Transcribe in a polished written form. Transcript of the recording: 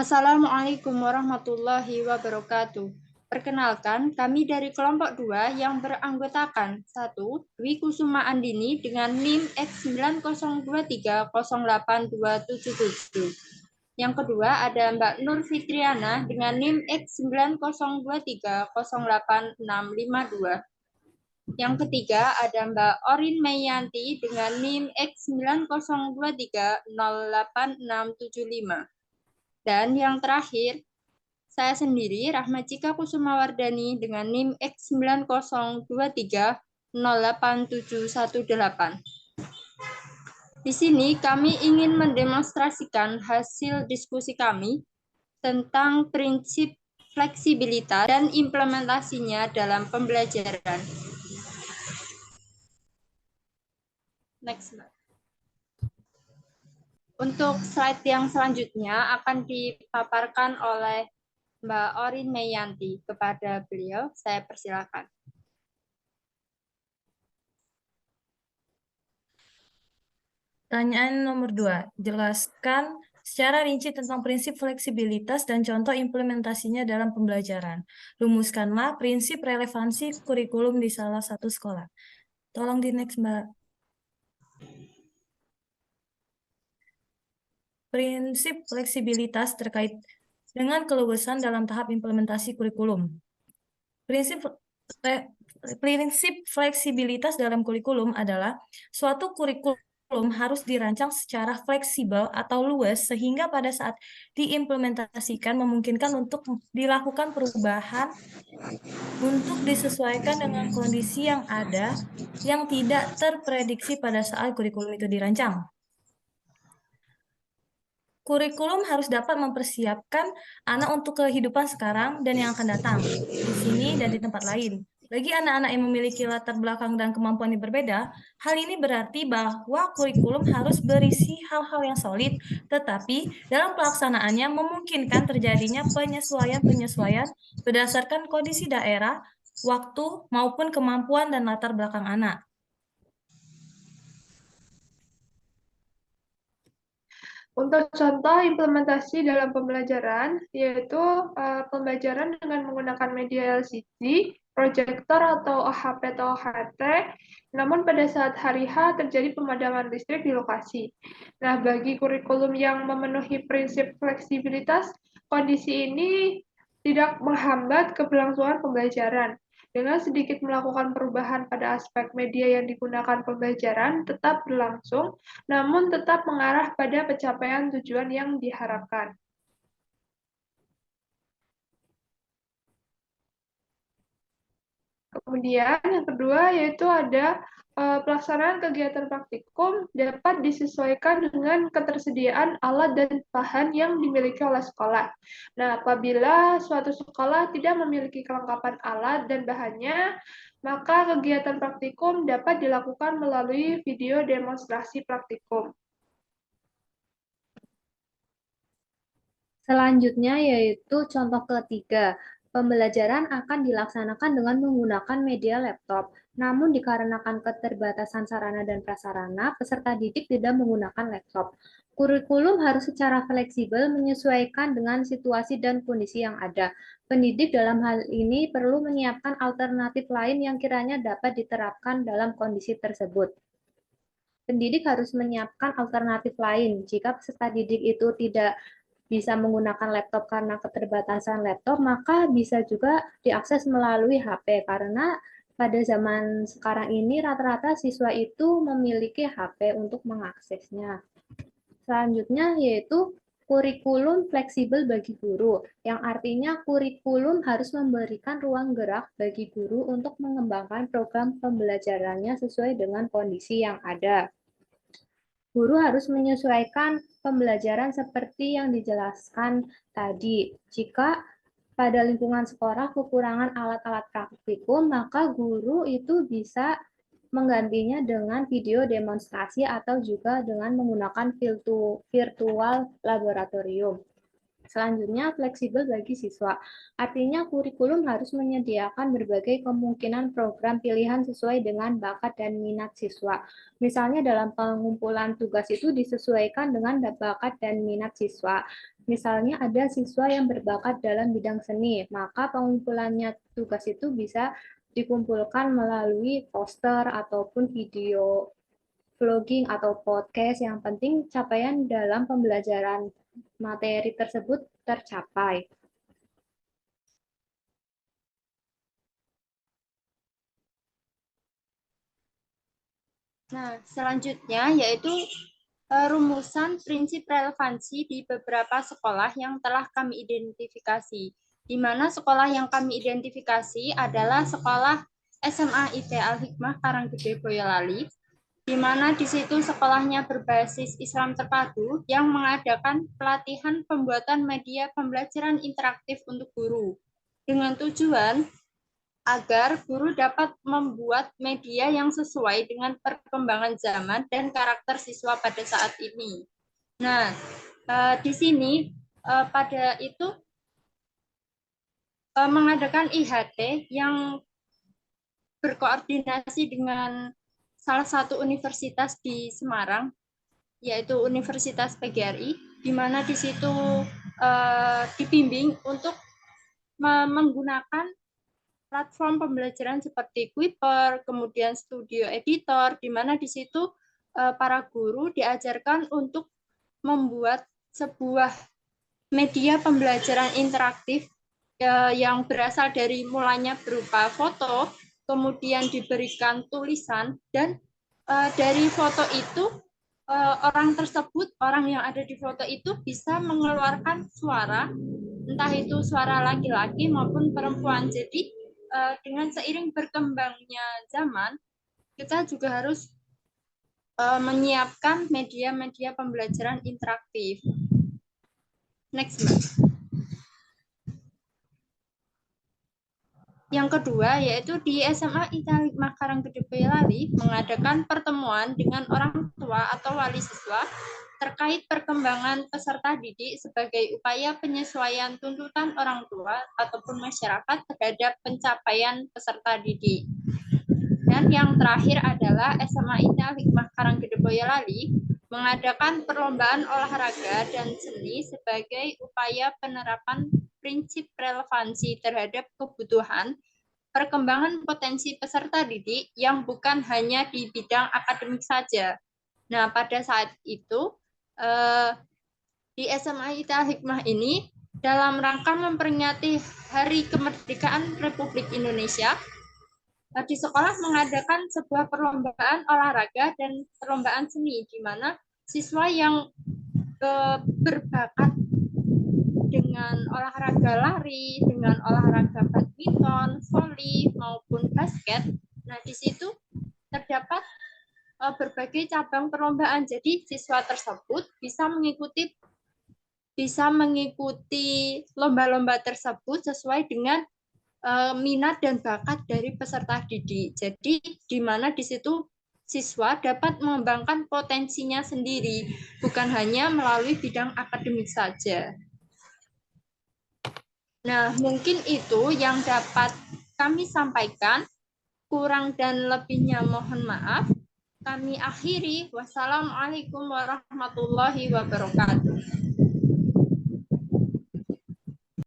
Assalamualaikum warahmatullahi wabarakatuh. Perkenalkan, kami dari kelompok 2 yang beranggotakan 1. Dwi Kusuma Andini dengan NIM X90230827. Yang kedua ada Mbak Nur Fitriana dengan NIM X9023085652. Yang ketiga ada Mbak Orin Meyanti dengan NIM X9023086675. Dan yang terakhir, saya sendiri, Rahmacika Kusumawardani dengan NIM X9023087718. Di sini kami ingin mendemonstrasikan hasil diskusi kami tentang prinsip fleksibilitas dan implementasinya dalam pembelajaran. Next, Mbak. Untuk slide yang selanjutnya akan dipaparkan oleh Mbak Orin Meyanti. Kepada beliau, saya persilakan. Pertanyaan nomor 2. Jelaskan secara rinci tentang prinsip fleksibilitas dan contoh implementasinya dalam pembelajaran. Rumuskanlah prinsip relevansi kurikulum di salah satu sekolah. Tolong di next, Mbak. Prinsip fleksibilitas terkait dengan keluasan dalam tahap implementasi kurikulum. Prinsip fleksibilitas dalam kurikulum adalah suatu kurikulum harus dirancang secara fleksibel atau luas sehingga pada saat diimplementasikan memungkinkan untuk dilakukan perubahan untuk disesuaikan dengan kondisi yang ada yang tidak terprediksi pada saat kurikulum itu dirancang. Kurikulum harus dapat mempersiapkan anak untuk kehidupan sekarang dan yang akan datang, di sini dan di tempat lain. Bagi anak-anak yang memiliki latar belakang dan kemampuan yang berbeda, hal ini berarti bahwa kurikulum harus berisi hal-hal yang solid, tetapi dalam pelaksanaannya memungkinkan terjadinya penyesuaian-penyesuaian berdasarkan kondisi daerah, waktu, maupun kemampuan dan latar belakang anak. Untuk contoh implementasi dalam pembelajaran, yaitu pembelajaran dengan menggunakan media LCD, proyektor atau OHP atau OHT, namun pada saat hari H terjadi pemadaman listrik di lokasi. Nah, bagi kurikulum yang memenuhi prinsip fleksibilitas, kondisi ini tidak menghambat keberlangsungan pembelajaran. Dengan sedikit melakukan perubahan pada aspek media yang digunakan pembelajaran tetap berlangsung, namun tetap mengarah pada pencapaian tujuan yang diharapkan. Kemudian yang kedua yaitu ada pelaksanaan kegiatan praktikum dapat disesuaikan dengan ketersediaan alat dan bahan yang dimiliki oleh sekolah. Nah, apabila suatu sekolah tidak memiliki kelengkapan alat dan bahannya, maka kegiatan praktikum dapat dilakukan melalui video demonstrasi praktikum. Selanjutnya yaitu contoh ketiga. Pembelajaran akan dilaksanakan dengan menggunakan media laptop. Namun dikarenakan keterbatasan sarana dan prasarana, peserta didik tidak menggunakan laptop. Kurikulum harus secara fleksibel menyesuaikan dengan situasi dan kondisi yang ada. Pendidik dalam hal ini perlu menyiapkan alternatif lain yang kiranya dapat diterapkan dalam kondisi tersebut. Pendidik harus menyiapkan alternatif lain jika peserta didik itu tidak bisa menggunakan laptop karena keterbatasan laptop, maka bisa juga diakses melalui HP karena pada zaman sekarang ini rata-rata siswa itu memiliki HP untuk mengaksesnya. Selanjutnya yaitu kurikulum fleksibel bagi guru, yang artinya kurikulum harus memberikan ruang gerak bagi guru untuk mengembangkan program pembelajarannya sesuai dengan kondisi yang ada. Guru harus menyesuaikan pembelajaran seperti yang dijelaskan tadi. Jika pada lingkungan sekolah kekurangan alat-alat praktikum, maka guru itu bisa menggantinya dengan video demonstrasi atau juga dengan menggunakan virtual laboratorium. Selanjutnya, fleksibel bagi siswa. Artinya, kurikulum harus menyediakan berbagai kemungkinan program pilihan sesuai dengan bakat dan minat siswa. Misalnya, dalam pengumpulan tugas itu disesuaikan dengan bakat dan minat siswa. Misalnya, ada siswa yang berbakat dalam bidang seni, maka pengumpulannya tugas itu bisa dikumpulkan melalui poster ataupun video vlogging atau podcast. Yang penting capaian dalam pembelajaran materi tersebut tercapai. Nah, selanjutnya yaitu rumusan prinsip relevansi di beberapa sekolah yang telah kami identifikasi. Di mana sekolah yang kami identifikasi adalah sekolah SMA IT Al-Hikmah Karanggede Boyolali, di mana di situ sekolahnya berbasis Islam terpadu yang mengadakan pelatihan pembuatan media pembelajaran interaktif untuk guru dengan tujuan agar guru dapat membuat media yang sesuai dengan perkembangan zaman dan karakter siswa pada saat ini. Nah, di sini pada itu mengadakan IHT yang berkoordinasi dengan salah satu universitas di Semarang, yaitu Universitas PGRI, di mana di situ dibimbing untuk menggunakan platform pembelajaran seperti Kuiper, kemudian Studio Editor, di mana di situ para guru diajarkan untuk membuat sebuah media pembelajaran interaktif yang berasal dari mulanya berupa foto, kemudian diberikan tulisan, dan dari foto itu orang tersebut, orang yang ada di foto itu bisa mengeluarkan suara, entah itu suara laki-laki maupun perempuan. Jadi dengan seiring berkembangnya zaman, kita juga harus menyiapkan media-media pembelajaran interaktif. Next, Mbak. Yang kedua, yaitu di SMA IT Al-Hikmah Karanggede Boyolali mengadakan pertemuan dengan orang tua atau wali siswa terkait perkembangan peserta didik sebagai upaya penyesuaian tuntutan orang tua ataupun masyarakat terhadap pencapaian peserta didik. Dan yang terakhir adalah SMA IT Al-Hikmah Karanggede Boyolali mengadakan perlombaan olahraga dan seni sebagai upaya penerapan prinsip relevansi terhadap kebutuhan perkembangan potensi peserta didik yang bukan hanya di bidang akademik saja. Nah, pada saat itu di SMA IT Al-Hikmah ini dalam rangka memperingati Hari Kemerdekaan Republik Indonesia, di sekolah mengadakan sebuah perlombaan olahraga dan perlombaan seni, di mana siswa yang berbakat dengan olahraga lari, dengan olahraga badminton, voli, maupun basket. Nah, di situ terdapat berbagai cabang perlombaan. Jadi, siswa tersebut bisa mengikuti lomba-lomba tersebut sesuai dengan minat dan bakat dari peserta didik. Jadi, di mana di situ siswa dapat mengembangkan potensinya sendiri, bukan hanya melalui bidang akademik saja. Nah, mungkin itu yang dapat kami sampaikan. Kurang dan lebihnya mohon maaf. Kami akhiri. Wassalamualaikum warahmatullahi wabarakatuh.